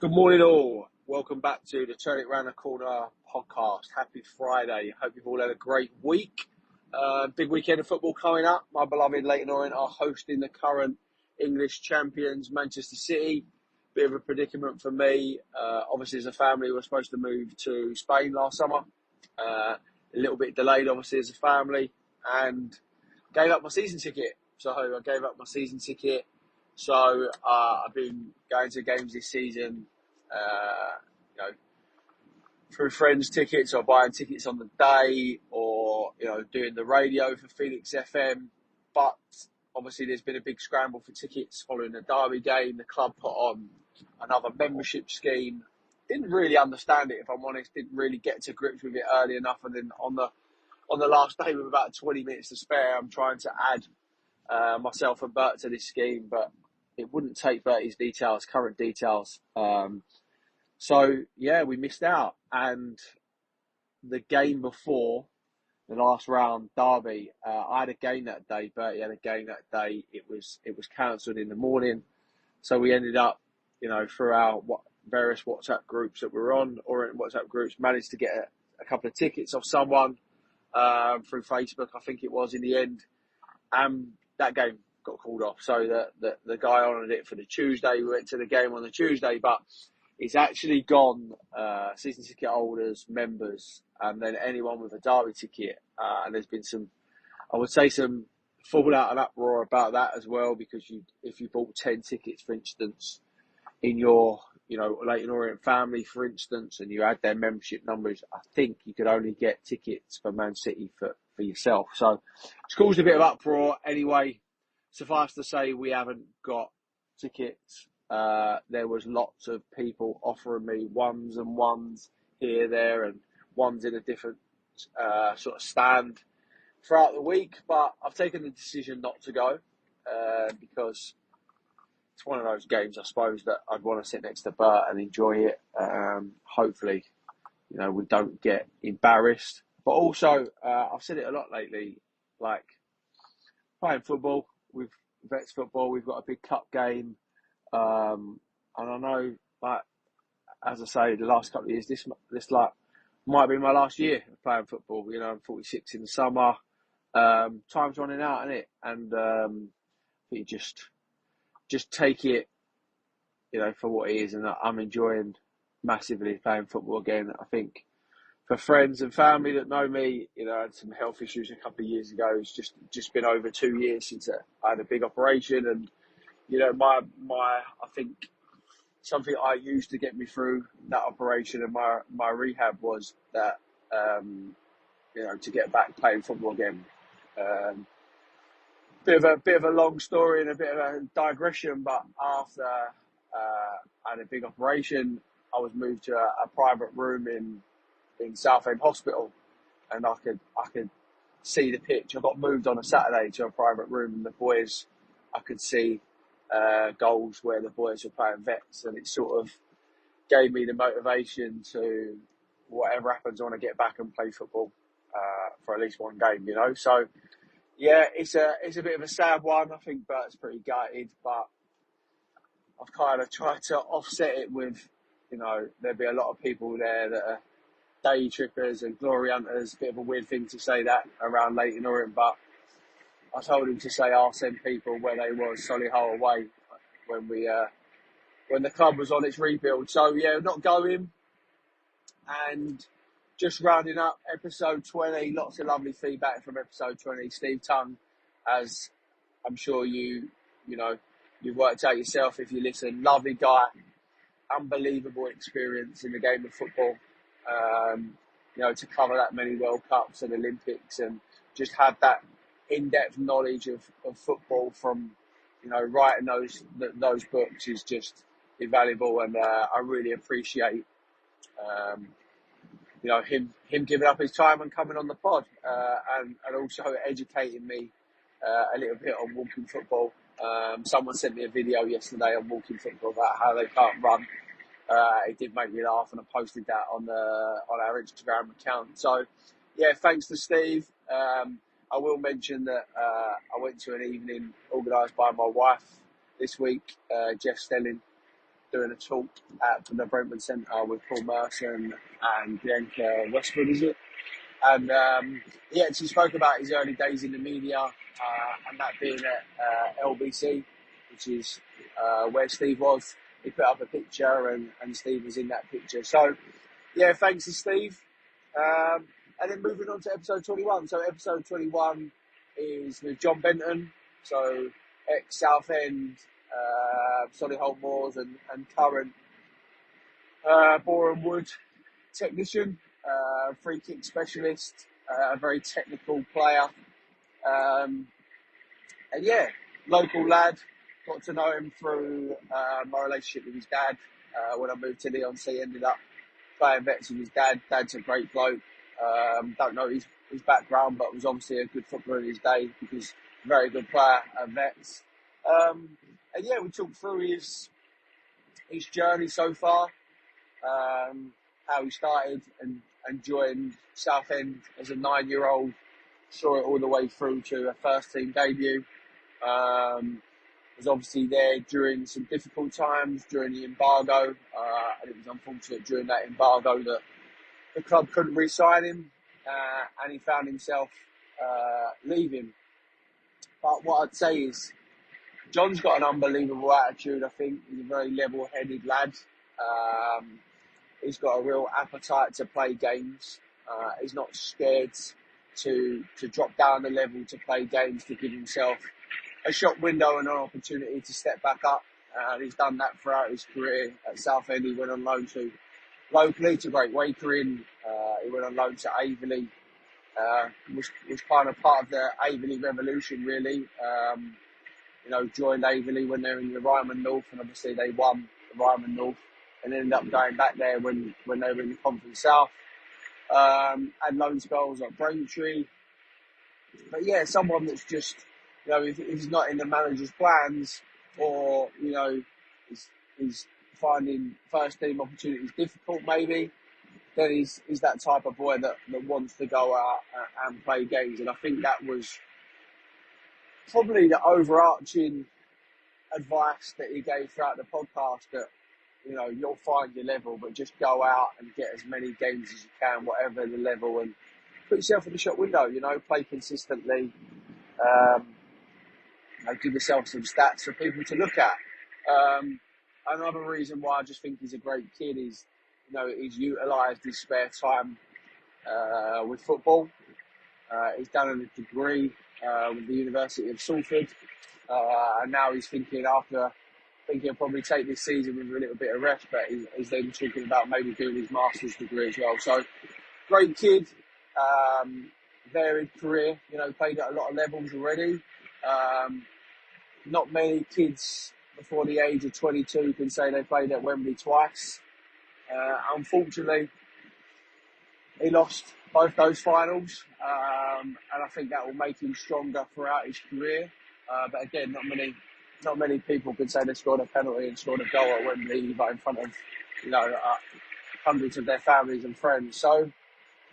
Good morning, all. Welcome back to the Turn It Round the Corner podcast. Happy Friday. Hope you've all had a great week. Big weekend of football coming up. My beloved Leyton Orient are hosting the current English champions, Manchester City. Bit of a predicament for me. Obviously, as a family, we were supposed to move to Spain last summer. A little bit delayed, obviously, as a family. And gave up my season ticket. So I gave up my season ticket. So I've been going to games this season, through friends' tickets or buying tickets on the day, or doing the radio for Phoenix FM. But obviously, there's been a big scramble for tickets following the Derby game. The club put on another membership scheme. Didn't really understand it, if I'm honest. Didn't really get to grips with it early enough, and then on the last day with about 20 minutes to spare, I'm trying to add myself and Bert to this scheme, but it wouldn't take Bertie's current details. So, we missed out. And the game before, the last round, Derby, I had a game that day. Bertie had a game that day. It was cancelled in the morning. So we ended up, through our various WhatsApp groups that we're on, or WhatsApp groups, managed to get a couple of tickets off someone through Facebook, I think it was, in the end. That game got called off. So the guy honoured it for the Tuesday. We went to the game on the Tuesday, but it's actually gone season ticket holders, members, and then anyone with a Derby ticket. And there's been some fallout and uproar about that as well, because if you bought 10 tickets, for instance, in your Leyton Orient family, for instance, and you had their membership numbers, I think you could only get tickets for Man City for yourself. So it's caused a bit of uproar. Anyway, suffice to say, we haven't got tickets. There was lots of people offering me ones and ones here, there, and ones in a different sort of stand throughout the week. But I've taken the decision not to go because it's one of those games, I suppose, that I'd want to sit next to Bert and enjoy it. Hopefully, we don't get embarrassed. But also, I've said it a lot lately, like playing football with Vets football, we've got a big cup game. And I know, like, as I say, the last couple of years, this might be my last year of playing football. I'm 46 in the summer. Time's running out, isn't it? And you just take it, for what it is. And I'm enjoying massively playing football again. I think for friends and family that know me, I had some health issues a couple of years ago. It's just been over 2 years since I had a big operation, and my I think something I used to get me through that operation and my rehab was that to get back playing football again. Bit of a long story and a bit of a digression, but after I had a big operation, I was moved to a private room in Southend Hospital, and I could see the pitch. I got moved on a Saturday to a private room, and the boys, I could see goals where the boys were playing Vets, and it sort of gave me the motivation to, whatever happens, I want to get back and play football for at least one game, So, it's a bit of a sad one. I think Bert's pretty gutted, but I've kind of tried to offset it with, there'll be a lot of people there that are day trippers and glory hunters. Bit of a weird thing to say that around Leyton Orient, but I told him to say I'll send people where they was, Solihull away, when the club was on its rebuild. So not going. And just rounding up episode 20, lots of lovely feedback from episode 20. Steve Tongue, as I'm sure you've worked out yourself if you listen, lovely guy, unbelievable experience in the game of football. To cover that many World Cups and Olympics, and just have that in-depth knowledge of football from, writing those books is just invaluable. And I really appreciate, him giving up his time and coming on the pod, and also educating me a little bit on walking football. Someone sent me a video yesterday on walking football about how they can't run. It did make me laugh, and I posted that on our Instagram account. So, thanks to Steve. I will mention that I went to an evening organised by my wife this week, Jeff Stelling, doing a talk at the Brentwood Centre with Paul Merson and Bianca Westwood, is it? And he actually spoke about his early days in the media, and that being at LBC, which is where Steve was. He put up a picture, and Steve was in that picture. So, yeah, thanks to Steve. And then moving on to episode 21. So episode 21 is with Jon Benton, so ex-Southend, Solihull Moors and current Boreham Wood technician, free kick specialist, a very technical player. And yeah, local lad. Got to know him through my relationship with his dad. When I moved to Leon C, ended up playing vets with his dad. Dad's a great bloke. Don't know his background, but was obviously a good footballer in his day because very good player at vets. And yeah, we talked through his journey so far, how he started and joined Southend as a 9-year-old, saw it all the way through to a first team debut. Was obviously there during some difficult times during the embargo, and it was unfortunate during that embargo that the club couldn't re-sign him, and he found himself leaving. But what I'd say is, Jon's got an unbelievable attitude. I think he's a very level-headed lad. He's got a real appetite to play games. He's not scared to drop down the level to play games, to give himself a shop window and an opportunity to step back up. And he's done that throughout his career at Southend. He went on loan to locally to Great Wakering. He went on loan to Averley. Was kind of part of the Averley revolution, really. Joined Averley when they were in the Ryman North, and obviously they won the Ryman North and ended up going back there when they were in the Conference South. Had loan spells at Braintree. But yeah, someone that's just, if he's not in the manager's plans, or, he's finding first team opportunities difficult maybe, then he's that type of boy that wants to go out and play games. And I think that was probably the overarching advice that he gave throughout the podcast, that, you'll find your level, but just go out and get as many games as you can, whatever the level, and put yourself in the shop window, play consistently, give yourself some stats for people to look at. Another reason why I just think he's a great kid is, he's utilised his spare time with football. He's done a degree with the University of Salford, and now he's thinking he'll probably take this season with a little bit of rest, but he's then talking about maybe doing his master's degree as well. So, great kid, varied career, played at a lot of levels already. Not many kids before the age of 22 can say they played at Wembley twice. Unfortunately, he lost both those finals, and I think that will make him stronger throughout his career. But again, not many people can say they scored a penalty and scored a goal at Wembley, but in front of hundreds of their families and friends. So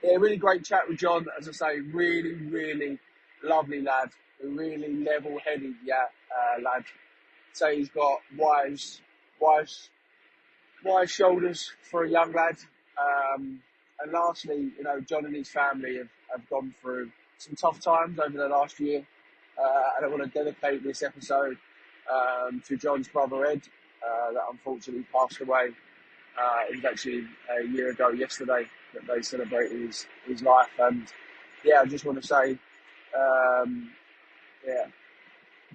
yeah, really great chat with Jon. As I say, really, really lovely lad, a really level-headed lad. So he's got wise shoulders for a young lad. And lastly, Jon and his family have gone through some tough times over the last year. And I want to dedicate this episode to Jon's brother Ed, that unfortunately passed away. It was actually a year ago yesterday that they celebrated his life. And yeah, I just want to say,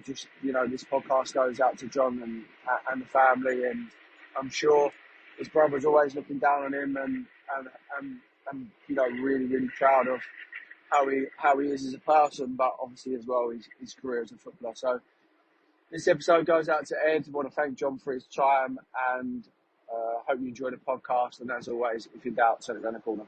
this podcast goes out to Jon and the family, and I'm sure his brother's always looking down on him, and really, really proud of how he is as a person, but obviously as well his career as a footballer. So this episode goes out to Ed. I want to thank Jon for his time, and hope you enjoy the podcast. And as always, if you're in doubt, turn it down the corner.